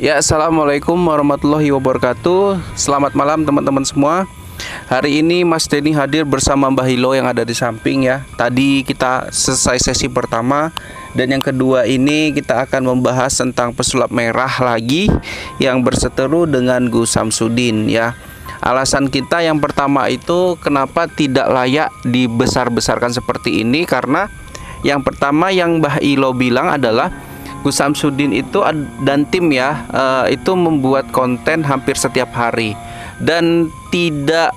Ya, assalamualaikum warahmatullahi wabarakatuh. Selamat malam teman-teman semua. Hari ini Mas Denny hadir bersama Mbah Hilo yang ada di samping ya. Tadi kita selesai sesi pertama, dan yang kedua ini kita akan membahas tentang pesulap merah lagi yang berseteru dengan Gus Samsudin ya. Alasan kita yang pertama itu kenapa tidak layak dibesar-besarkan seperti ini, karena yang pertama yang Mbah Hilo bilang adalah Gus Samsudin itu dan tim ya, itu membuat konten hampir setiap hari, dan tidak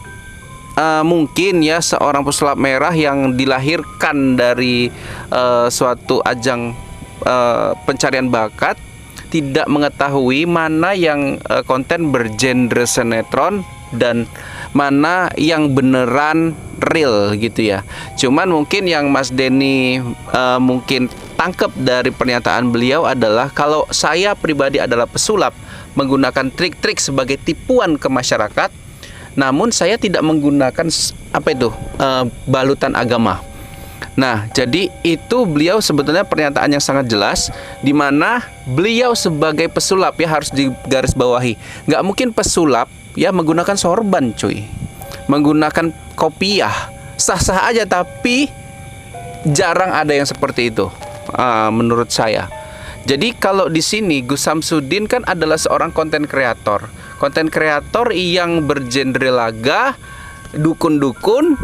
mungkin ya seorang pesulap merah yang dilahirkan dari suatu ajang pencarian bakat tidak mengetahui mana yang konten bergenre sinetron dan mana yang beneran real gitu ya. Cuman mungkin yang Mas Denny mungkin tangkap dari pernyataan beliau adalah kalau saya pribadi adalah pesulap menggunakan trik-trik sebagai tipuan ke masyarakat, namun saya tidak menggunakan balutan agama. Nah, jadi itu beliau sebetulnya pernyataan yang sangat jelas, di mana beliau sebagai pesulap ya harus digarisbawahi. Nggak mungkin pesulap ya menggunakan sorban cuy, menggunakan kopiah, sah-sah aja, tapi jarang ada yang seperti itu menurut saya. Jadi kalau di sini Gus Samsudin kan adalah seorang konten kreator yang bergenre laga, dukun-dukun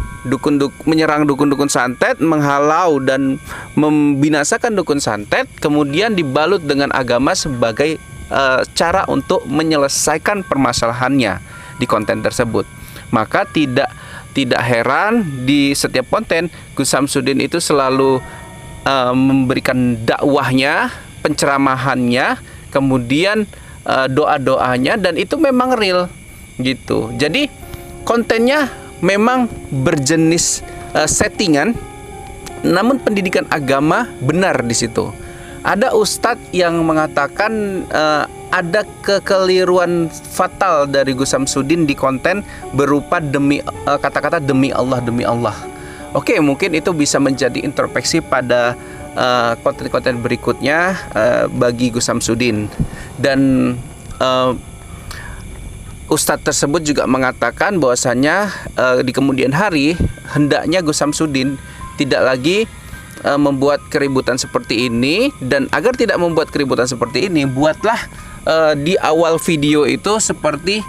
menyerang dukun-dukun santet, menghalau dan membinasakan dukun santet, kemudian dibalut dengan agama sebagai cara untuk menyelesaikan permasalahannya di konten tersebut. Maka tidak heran di setiap konten Gus Samsudin itu selalu memberikan dakwahnya, penceramahannya, kemudian doa-doanya, dan itu memang real gitu. Jadi kontennya memang berjenis settingan, namun pendidikan agama benar di situ. Ada ustadz yang mengatakan ada kekeliruan fatal dari Gus Samsudin di konten berupa kata-kata demi Allah. Oke, mungkin itu bisa menjadi introspeksi pada konten-konten berikutnya bagi Gus Samsudin. Dan ustadz tersebut juga mengatakan bahwasannya di kemudian hari hendaknya Gus Samsudin tidak lagi membuat keributan seperti ini, dan agar tidak membuat keributan seperti ini, buatlah di awal video itu seperti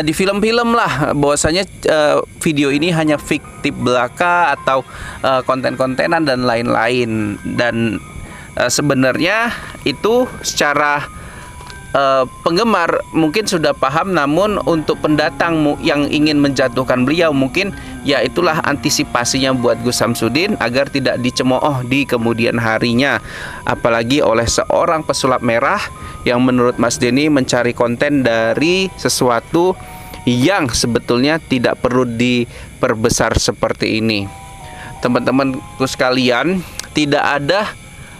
di film-film lah, bahwasanya video ini hanya fiktif belaka atau konten-kontenan dan lain-lain. Dan sebenarnya itu secara penggemar mungkin sudah paham, namun untuk pendatang yang ingin menjatuhkan beliau, mungkin ya itulah antisipasinya buat Gus Samsudin agar tidak dicemooh di kemudian harinya, apalagi oleh seorang pesulap merah yang menurut Mas Denny mencari konten dari sesuatu yang sebetulnya tidak perlu diperbesar seperti ini. Teman-temanku sekalian, tidak ada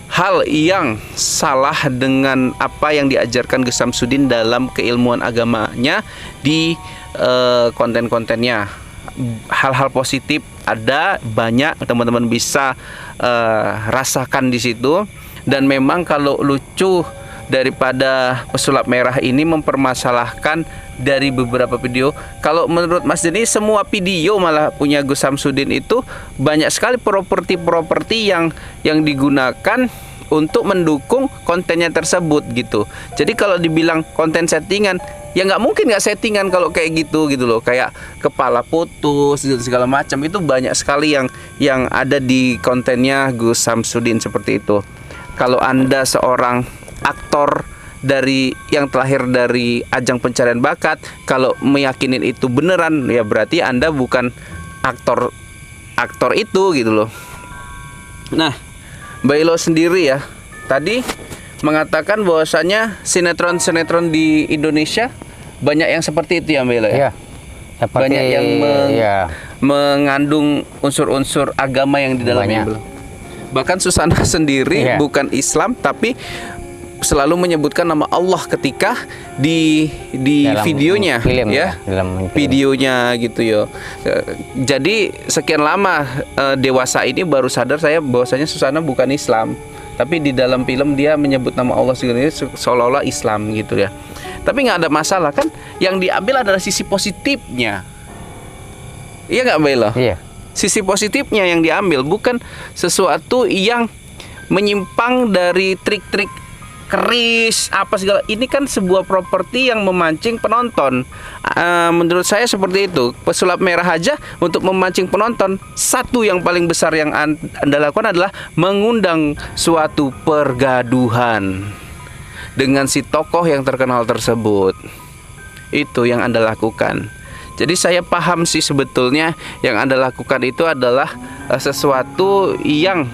hal yang salah dengan apa yang diajarkan Gus Samsudin dalam keilmuan agamanya di konten-kontennya. Hal-hal positif ada banyak, teman-teman bisa rasakan di situ. Dan memang kalau lucu daripada pesulap merah ini mempermasalahkan dari beberapa video, kalau menurut Mas Denny semua video malah punya Gus Samsudin itu banyak sekali properti yang digunakan untuk mendukung kontennya tersebut gitu. Jadi kalau dibilang konten settingan, ya nggak mungkin nggak settingan kalau kayak gitu loh, kayak kepala putus segala macam, itu banyak sekali yang ada di kontennya Gus Samsudin seperti itu. Kalau Anda seorang aktor yang terlahir dari ajang pencarian bakat, kalau meyakinin itu beneran, ya berarti Anda bukan aktor itu gitu loh. Nah, Mbak Hilo sendiri ya tadi mengatakan bahwasanya sinetron di Indonesia banyak yang seperti itu ya Mbak Hilo ya? Iya, banyak yang mengandung unsur-unsur agama yang di dalamnya. Bahkan Susana sendiri bukan Islam, tapi selalu menyebutkan nama Allah ketika di videonya film, ya, dalam videonya gitu ya. Jadi sekian lama dewasa ini baru sadar saya bahwasanya Susana bukan Islam tapi di dalam film dia menyebut nama Allah sendiri seolah-olah Islam gitu ya. Tapi nggak ada masalah kan, yang diambil adalah sisi positifnya. Iya nggak Bailo? Iya. Sisi positifnya yang diambil, bukan sesuatu yang menyimpang dari trik-trik keris apa segala. Ini kan sebuah properti yang memancing penonton. Menurut saya seperti itu. Pesulap merah aja untuk memancing penonton, satu yang paling besar yang Anda lakukan adalah mengundang suatu pergaduhan dengan si tokoh yang terkenal tersebut. Itu yang Anda lakukan. Jadi saya paham sih sebetulnya yang Anda lakukan itu adalah sesuatu yang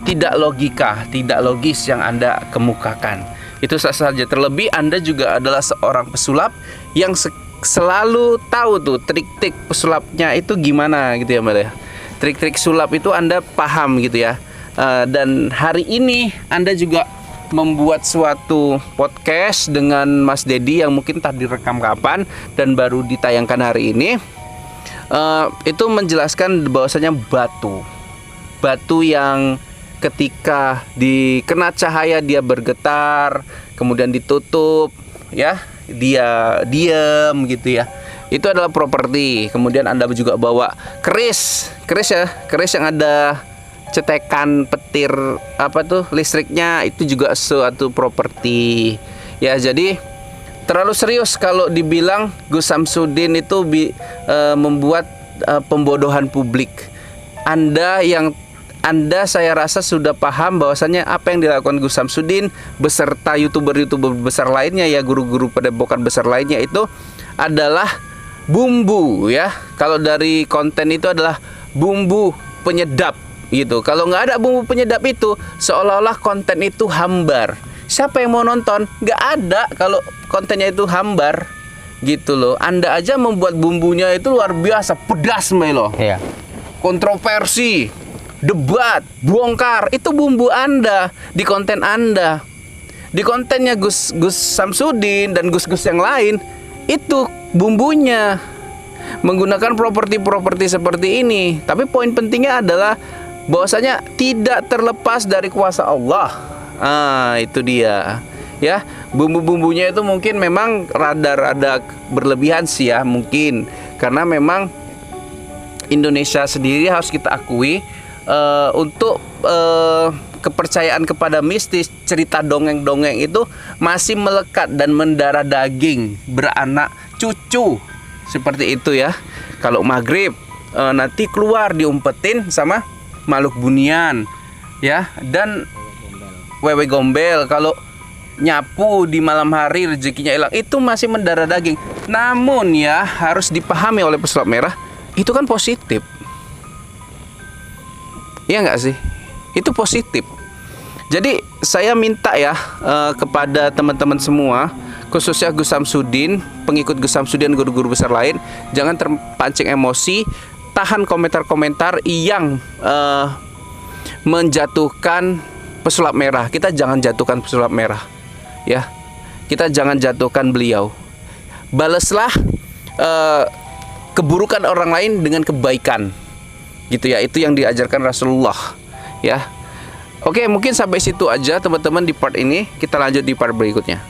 tidak logika, tidak logis yang Anda kemukakan. Itu saja. Terlebih Anda juga adalah seorang pesulap yang selalu tahu tuh trik-trik pesulapnya itu gimana gitu ya Mbak ya. Trik-trik sulap itu Anda paham gitu ya. Dan hari ini Anda juga membuat suatu podcast dengan Mas Dedi yang mungkin tadi direkam kapan dan baru ditayangkan hari ini. Itu menjelaskan bahwasanya batu yang ketika dikena cahaya dia bergetar, kemudian ditutup ya, dia diam gitu ya. Itu adalah properti. Kemudian Anda juga bawa keris yang ada cetekan petir listriknya, itu juga suatu properti. Ya, jadi terlalu serius kalau dibilang Gus Samsudin itu membuat pembodohan publik. Anda saya rasa sudah paham bahwasannya apa yang dilakukan Gus Samsudin beserta YouTuber besar lainnya ya, guru-guru padepokan besar lainnya itu adalah bumbu ya. Kalau dari konten itu adalah bumbu penyedap gitu. Kalau nggak ada bumbu penyedap itu seolah-olah konten itu hambar. Siapa yang mau nonton? Nggak ada kalau kontennya itu hambar gitu loh. Anda aja membuat bumbunya itu luar biasa pedas Melo. Iya. Kontroversi, debat, bongkar, itu bumbu Anda di konten Anda. Di kontennya Gus Samsudin dan Gus yang lain itu bumbunya menggunakan properti seperti ini. Tapi poin pentingnya adalah bahwasanya tidak terlepas dari kuasa Allah. Itu dia. Ya, bumbu-bumbunya itu mungkin memang rada-rada berlebihan sih ya, mungkin karena memang Indonesia sendiri harus kita akui untuk kepercayaan kepada mistis, cerita dongeng-dongeng itu masih melekat dan mendarah daging, beranak cucu seperti itu ya. Kalau maghrib nanti keluar diumpetin sama makhluk bunian ya, dan wewe gombel. Kalau nyapu di malam hari rezekinya hilang, itu masih mendarah daging. Namun ya harus dipahami oleh pesulap merah, itu kan positif. Iya nggak sih? Itu positif. Jadi saya minta ya kepada teman-teman semua, khususnya Gus Samsudin, pengikut Gus Samsudin, guru-guru besar lain, jangan terpancing emosi, tahan komentar-komentar yang menjatuhkan pesulap merah. Kita jangan jatuhkan pesulap merah, ya. Kita jangan jatuhkan beliau. Balaslah keburukan orang lain dengan kebaikan. Gitu ya, itu yang diajarkan Rasulullah ya. Oke, mungkin sampai situ aja teman-teman di part ini. Kita lanjut di part berikutnya.